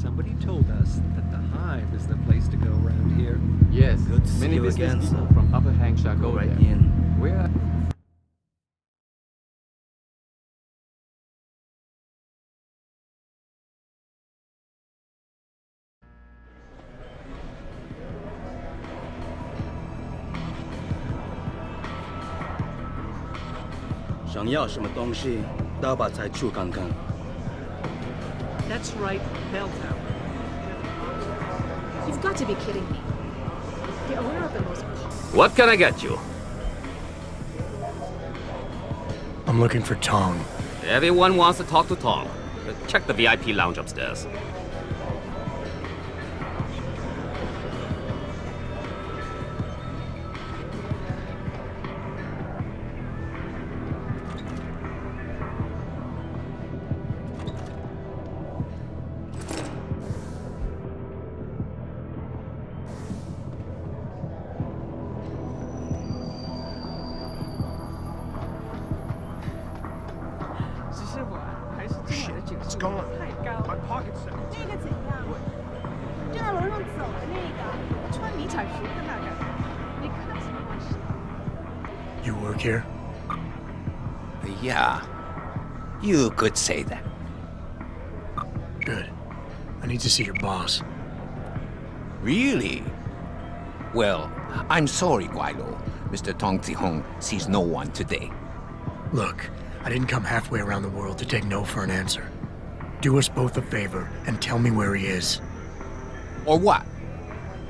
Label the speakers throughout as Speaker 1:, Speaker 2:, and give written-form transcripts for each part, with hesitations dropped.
Speaker 1: Somebody told us that the Hive is the place to go around here.
Speaker 2: Yes,
Speaker 3: Good to see
Speaker 2: many
Speaker 3: you
Speaker 2: business
Speaker 3: again,
Speaker 2: people
Speaker 3: sir.
Speaker 2: from Upper Hangar
Speaker 3: Go
Speaker 2: go
Speaker 3: right
Speaker 2: there.
Speaker 3: in.
Speaker 2: Where?
Speaker 3: 想要什么东西，大把才去看看。
Speaker 1: That's right, Bell Tower.
Speaker 4: You've got to be kidding me. The owner of the most...
Speaker 5: What can I get you?
Speaker 6: I'm looking for Tong.
Speaker 5: Everyone wants to talk to Tom. Check the VIP lounge upstairs.
Speaker 7: Shit, it's gone. My pocket's set.
Speaker 8: 那个怎样？就在楼上走的那个，穿迷彩服的那个，你看什么关系？
Speaker 6: You work here?
Speaker 9: Yeah, you could say that.
Speaker 6: Good. I need to see your boss.
Speaker 9: Really? Well, I'm sorry, Guilo. Mr. Tong Zihong sees no one today.
Speaker 6: Look, I didn't come halfway around the world to take no for an answer. Do us both a favor and tell me where he is.
Speaker 9: Or what?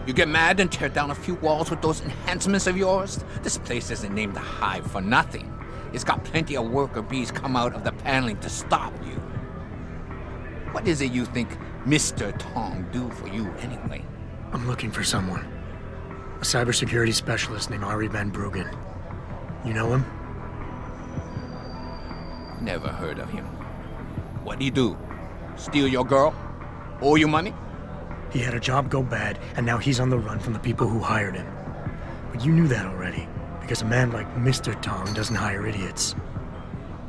Speaker 9: You get mad and tear down a few walls with those enhancements of yours? This place isn't named the Hive for nothing. It's got plenty of worker bees come out of the paneling to stop you. What is it you think Mr. Tong do for you anyway?
Speaker 6: I'm looking for someone. A cybersecurity specialist named Ari Van Bruggen. You know him?
Speaker 9: Never heard of him. What do you do? Steal your girl? Owe you money?
Speaker 6: He had a job go bad, and now he's on the run from the people who hired him. But you knew that already, because a man like Mr. Tong doesn't hire idiots.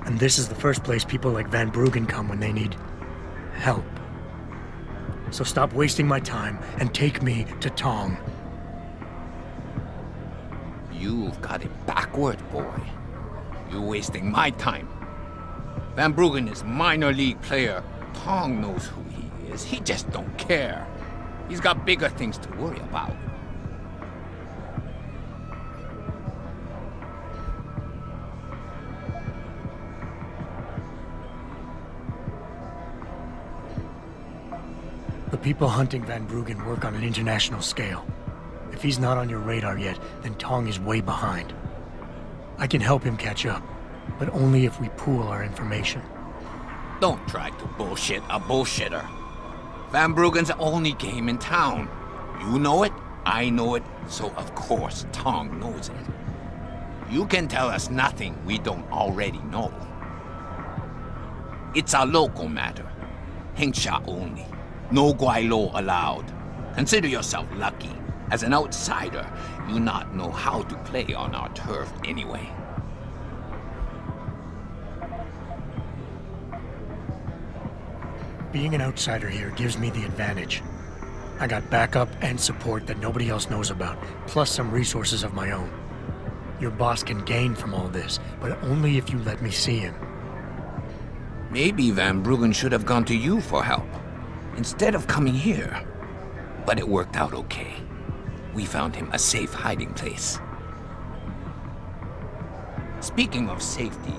Speaker 6: And this is the first place people like Van Bruggen come when they need help. So stop wasting my time and take me to Tong.
Speaker 9: You've got it backward, boy. You're wasting my time. Van Bruggen is minor league player. Tong knows who he is. He just don't care. He's got bigger things to worry about.
Speaker 6: The people hunting Van Bruggen work on an international scale. If he's not on your radar yet, then Tong is way behind. I can help him catch up, but only if we pool our information.
Speaker 9: Don't try to bullshit a bullshitter. Van Bruggen's the only game in town. You know it, I know it, so of course Tong knows it. You can tell us nothing we don't already know. It's a local matter. Hengsha only. No Guilo allowed. Consider yourself lucky. As an outsider, you not know how to play on our turf anyway.
Speaker 6: Being an outsider here gives me the advantage. I got backup and support that nobody else knows about, plus some resources of my own. Your boss can gain from all this, but only if you let me see him.
Speaker 9: Maybe Van Bruggen should have gone to you for help, instead of coming here. But it worked out okay. We found him a safe hiding place. Speaking of safety,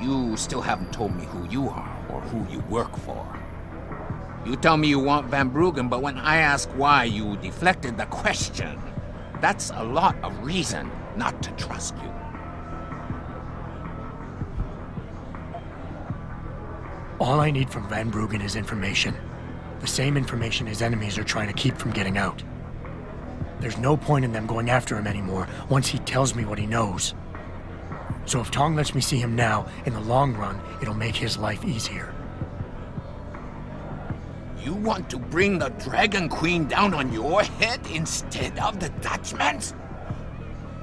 Speaker 9: you still haven't told me who you are or who you work for. You tell me you want Van Bruggen, but when I ask why, you deflected the question. That's a lot of reason not to trust you.
Speaker 6: All I need from Van Bruggen is information. The same information his enemies are trying to keep from getting out. There's no point in them going after him anymore once he tells me what he knows. So if Tong lets me see him now, in the long run, it'll make his life easier.
Speaker 9: You want to bring the Dragon Queen down on your head instead of the Dutchman's?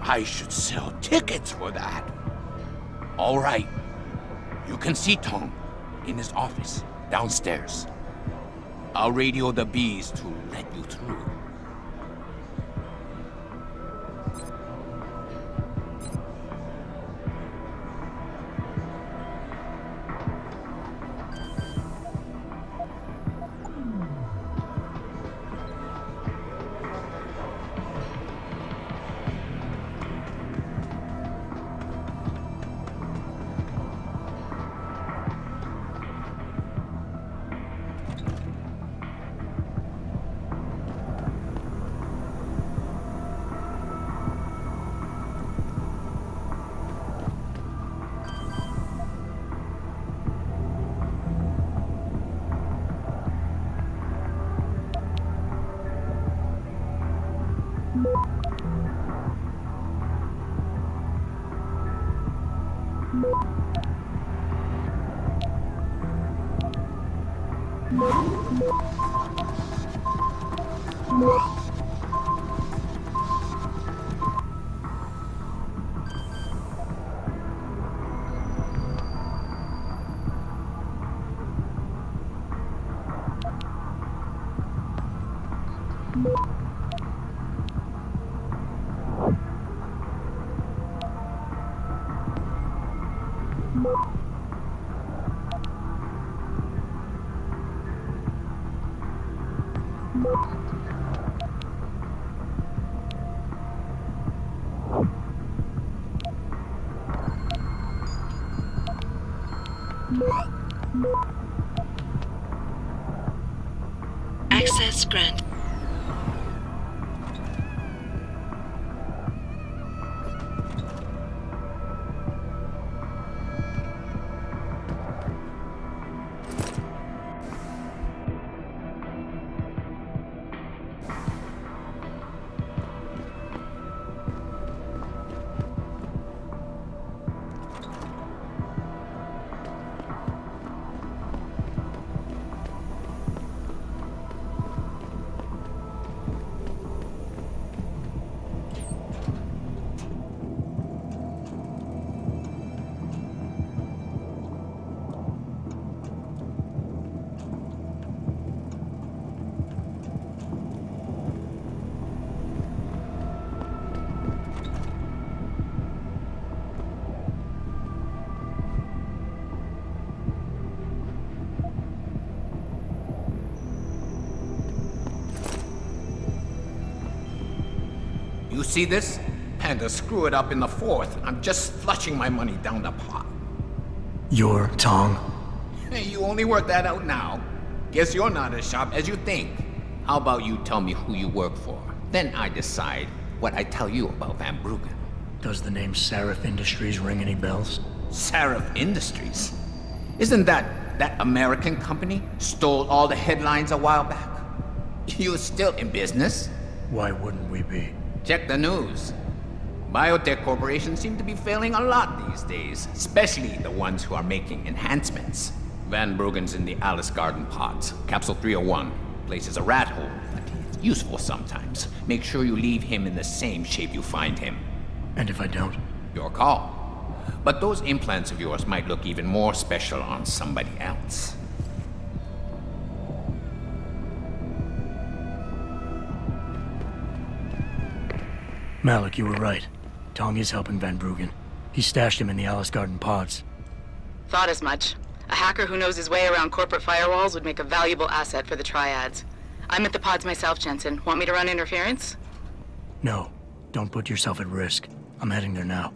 Speaker 9: I should sell tickets for that. All right. You can see Tong in his office downstairs. I'll radio the bees to let you through.
Speaker 2: Access granted.
Speaker 9: You see this? Panda screw it up in the fourth. I'm just flushing my money down the pot.
Speaker 6: You're Tong?
Speaker 9: Hey, you only work that out now. Guess you're not as sharp as you think. How about you tell me who you work for? Then I decide what I tell you about Van Bruggen.
Speaker 6: Does the name Seraph Industries ring any bells?
Speaker 9: Seraph Industries? Isn't that American company stole all the headlines a while back? You're still in business?
Speaker 6: Why wouldn't we be?
Speaker 9: Check the news. Biotech corporations seem to be failing a lot these days, especially the ones who are making enhancements. Van Bruggen's in the Alice Garden pods. Capsule 301. Place is a rat hole, but it's useful sometimes. Make sure you leave him in the same shape you find him.
Speaker 6: And if I don't?
Speaker 9: Your call. But those implants of yours might look even more special on somebody else.
Speaker 6: Malik, you were right. Tong is helping Van Bruggen. He stashed him in the Alice Garden pods.
Speaker 10: Thought as much. A hacker who knows his way around corporate firewalls would make a valuable asset for the Triads. I'm at the pods myself, Jensen. Want me to run interference?
Speaker 6: No. Don't put yourself at risk. I'm heading there now.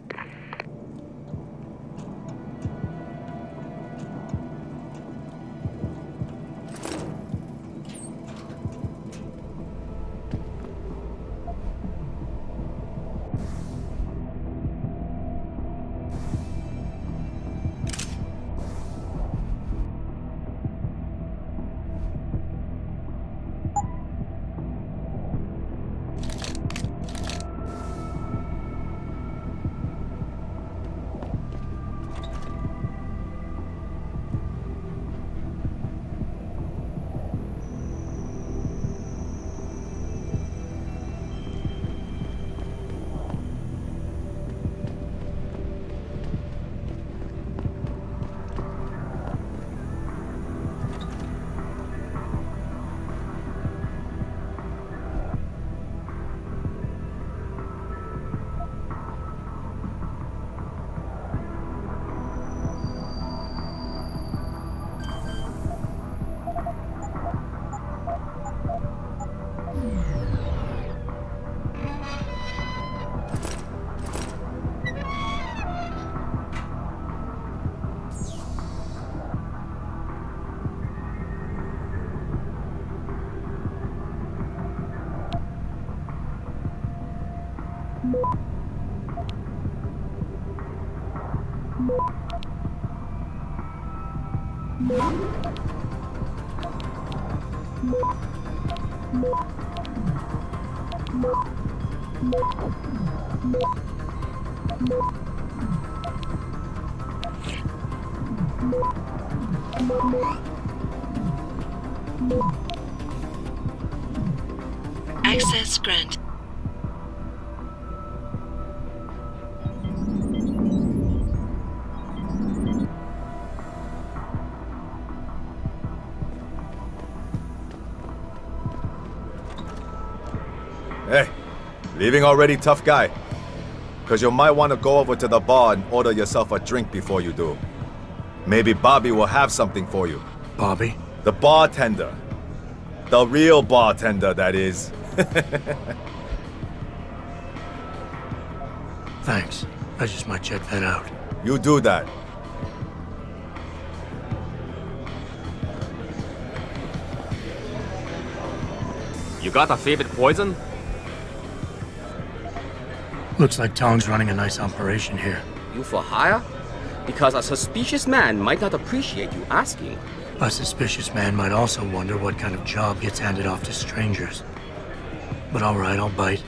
Speaker 2: Access granted.
Speaker 11: Hey, leaving already, tough guy? Because you might want to go over to the bar and order yourself a drink before you do. Maybe Bobby will have something for you.
Speaker 6: Bobby?
Speaker 11: The bartender. The real bartender, that is.
Speaker 6: Thanks. I just might check that out.
Speaker 11: You do that.
Speaker 5: You got a favorite poison?
Speaker 6: Looks like Tong's running a nice operation here.
Speaker 5: You for hire? Because a suspicious man might not appreciate you asking.
Speaker 6: A suspicious man might also wonder what kind of job gets handed off to strangers. But alright, I'll bite.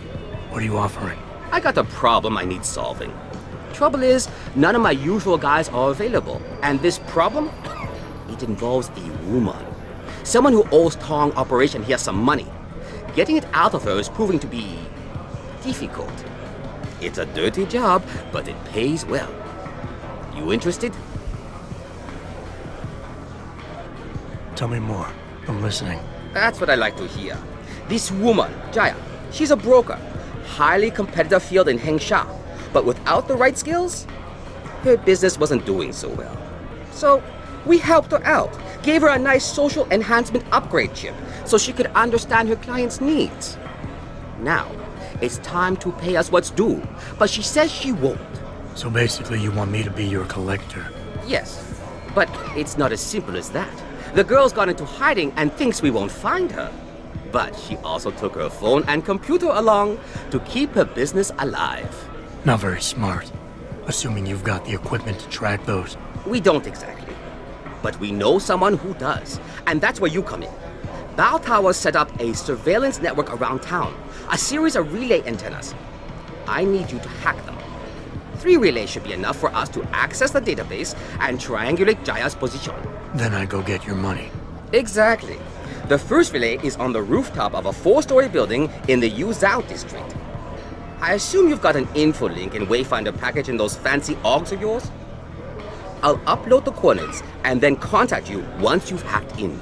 Speaker 6: What are you offering?
Speaker 5: I got a problem I need solving. Trouble is, none of my usual guys are available. And this problem? It involves a woman. Someone who owes Tong Operation here some money. Getting it out of her is proving to be difficult. It's a dirty job, but it pays well. You interested?
Speaker 6: Tell me more. I'm listening.
Speaker 5: That's what I like to hear. This woman, Jaya, she's a broker. Highly competitive field in Hangar. But without the right skills, her business wasn't doing so well. So, we helped her out. Gave her a nice social enhancement upgrade chip so she could understand her clients' needs. Now, it's time to pay us what's due, but she says she won't.
Speaker 6: So basically you want me to be your collector?
Speaker 5: Yes, but it's not as simple as that. The girl's gone into hiding and thinks we won't find her. But she also took her phone and computer along to keep her business alive.
Speaker 6: Not very smart. Assuming you've got the equipment to track those.
Speaker 5: We don't exactly. But we know someone who does. And that's where you come in. Bow Tower set up a surveillance network around town. A series of relay antennas. I need you to hack them. 3 relays should be enough for us to access the database and triangulate Jaya's position.
Speaker 6: Then I go get your money.
Speaker 5: Exactly. The first relay is on the rooftop of a 4-story building in the Yuzhou district. I assume you've got an info link and Wayfinder package in those fancy augs of yours? I'll upload the coordinates and then contact you once you've hacked in.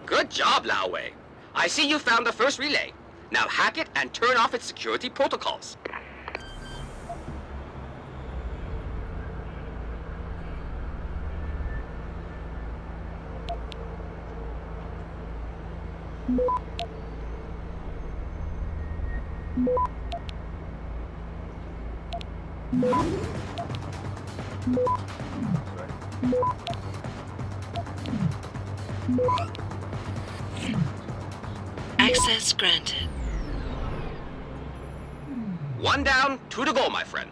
Speaker 5: Good job, Lao Wei. I see you found the first relay. Now hack it and turn off its security protocols.
Speaker 2: Access granted.
Speaker 5: One down, two to go, my friend.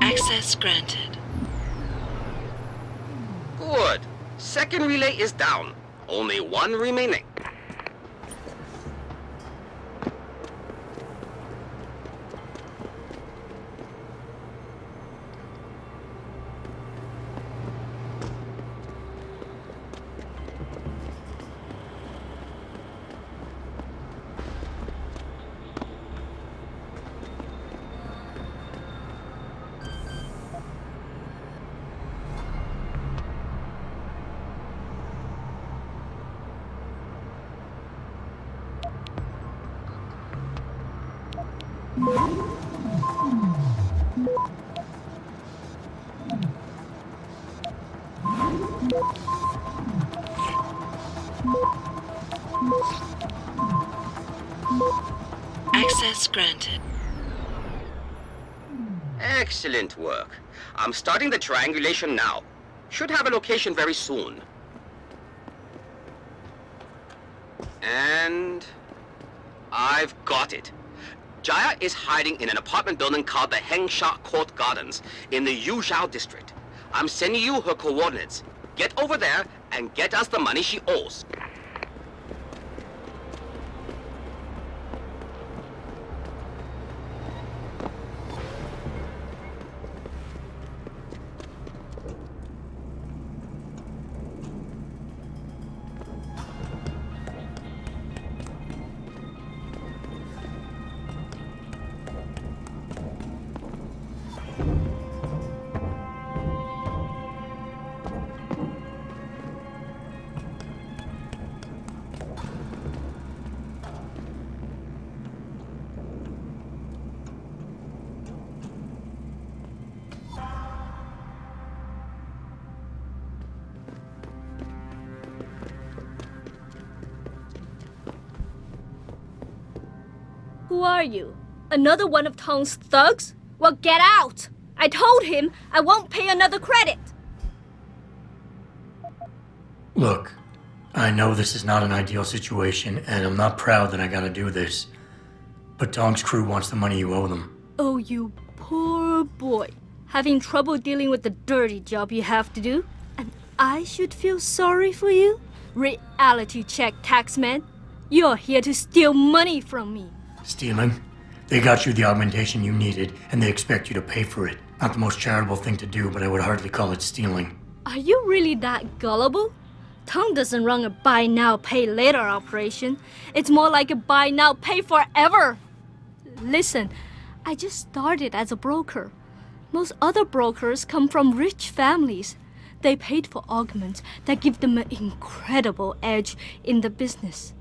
Speaker 2: Access granted.
Speaker 5: Good. Second relay is down. Only one remaining.
Speaker 2: Access granted.
Speaker 5: Excellent work. I'm starting the triangulation now. Should have a location very soon. And I've got it. Jaya is hiding in an apartment building called the Hangar Court Gardens in the Yuzhou district. I'm sending you her coordinates. Get over there and get us the money she owes.
Speaker 12: Who are you? Another one of Tong's thugs? Well, get out! I told him I won't pay another credit!
Speaker 6: Look, I know this is not an ideal situation, and I'm not proud that I gotta do this. But Tong's crew wants the money you owe them.
Speaker 12: Oh, you poor boy. Having trouble dealing with the dirty job you have to do? And I should feel sorry for you? Reality check, Taxman. You're here to steal money from me.
Speaker 6: Stealing? They got you the augmentation you needed, and they expect you to pay for it. Not the most charitable thing to do, but I would hardly call it stealing.
Speaker 12: Are you really that gullible? Tong doesn't run a buy now, pay later operation. It's more like a buy now, pay forever. Listen, I just started as a broker. Most other brokers come from rich families. They paid for augments that give them an incredible edge in the business.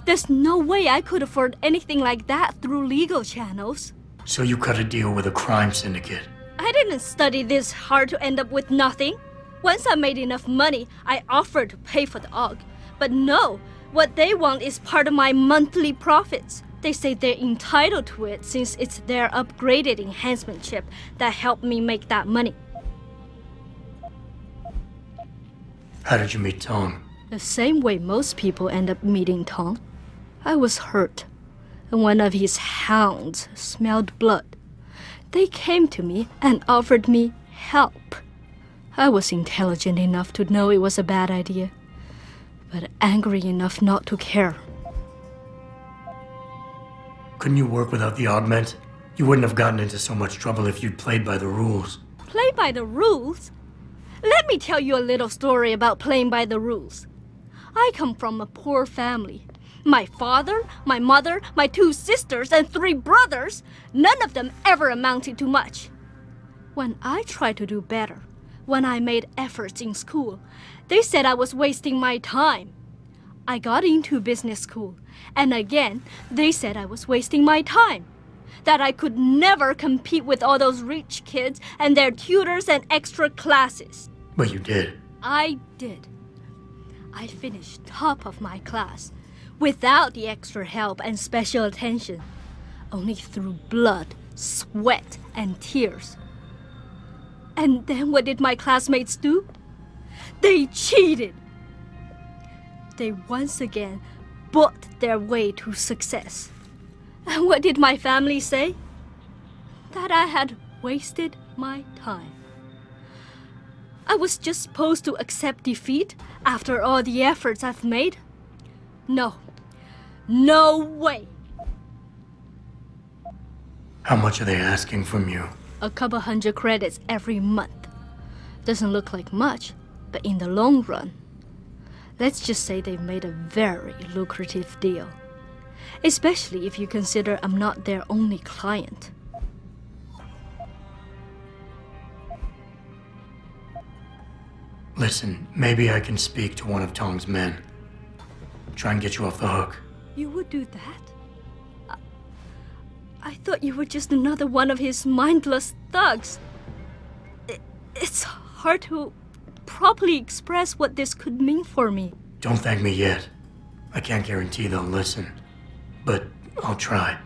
Speaker 12: There's no way I could afford anything like that through legal channels.
Speaker 6: So you cut a deal with a crime syndicate?
Speaker 12: I didn't study this hard to end up with nothing. Once I made enough money, I offered to pay for the aug. But no, what they want is part of my monthly profits. They say they're entitled to it since it's their upgraded enhancement chip that helped me make that money.
Speaker 6: How did you meet Tong?
Speaker 12: The same way most people end up meeting Tong. I was hurt, and one of his hounds smelled blood. They came to me and offered me help. I was intelligent enough to know it was a bad idea, but angry enough not to care.
Speaker 6: Couldn't you work without the augment? You wouldn't have gotten into so much trouble if you'd played by the rules.
Speaker 12: Play by the rules? Let me tell you a little story about playing by the rules. I come from a poor family. My father, my mother, my 2 sisters, and 3 brothers, none of them ever amounted to much. When I tried to do better, when I made efforts in school, they said I was wasting my time. I got into business school, and again, they said I was wasting my time. That I could never compete with all those rich kids and their tutors and extra classes.
Speaker 6: But you did.
Speaker 12: I did. I finished top of my class, without the extra help and special attention, only through blood, sweat, and tears. And then what did my classmates do? They cheated. They once again bought their way to success. And what did my family say? That I had wasted my time. I was just supposed to accept defeat after all the efforts I've made? No. No way.
Speaker 6: How much are they asking from you?
Speaker 12: A couple 100 credits every month. Doesn't look like much, but in the long run, let's just say they've made a very lucrative deal. Especially if you consider I'm not their only client.
Speaker 6: Listen, maybe I can speak to one of Tong's men. Try and get you off the hook.
Speaker 12: You would do that? I thought you were just another one of his mindless thugs. It's hard to properly express what this could mean for me.
Speaker 6: Don't thank me yet. I can't guarantee they'll listen, but I'll try.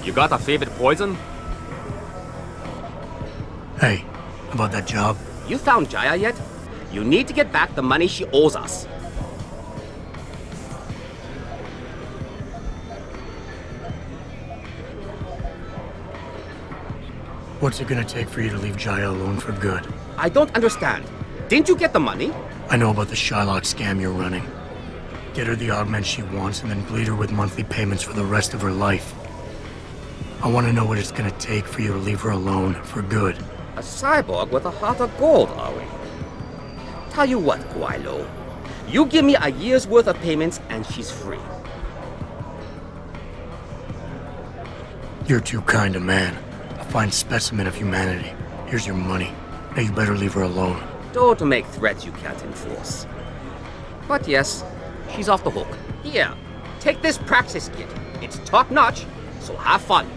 Speaker 13: You got a favorite poison?
Speaker 6: Hey, about that job?
Speaker 5: You found Jaya yet? You need to get back the money she owes us.
Speaker 6: What's it gonna take for you to leave Jaya alone for good?
Speaker 5: I don't understand. Didn't you get the money?
Speaker 6: I know about the Shylock scam you're running. Get her the augment she wants and then bleed her with monthly payments for the rest of her life. I want to know what it's gonna take for you to leave her alone for good.
Speaker 5: A cyborg with a heart of gold, are we? Tell you what, Guaylo. You give me a year's worth of payments and she's free.
Speaker 6: You're too kind a man. A fine specimen of humanity. Here's your money. Now you better leave her alone.
Speaker 5: Don't make threats you can't enforce. But yes, she's off the hook. Here, take this praxis kit. It's top-notch, so have fun.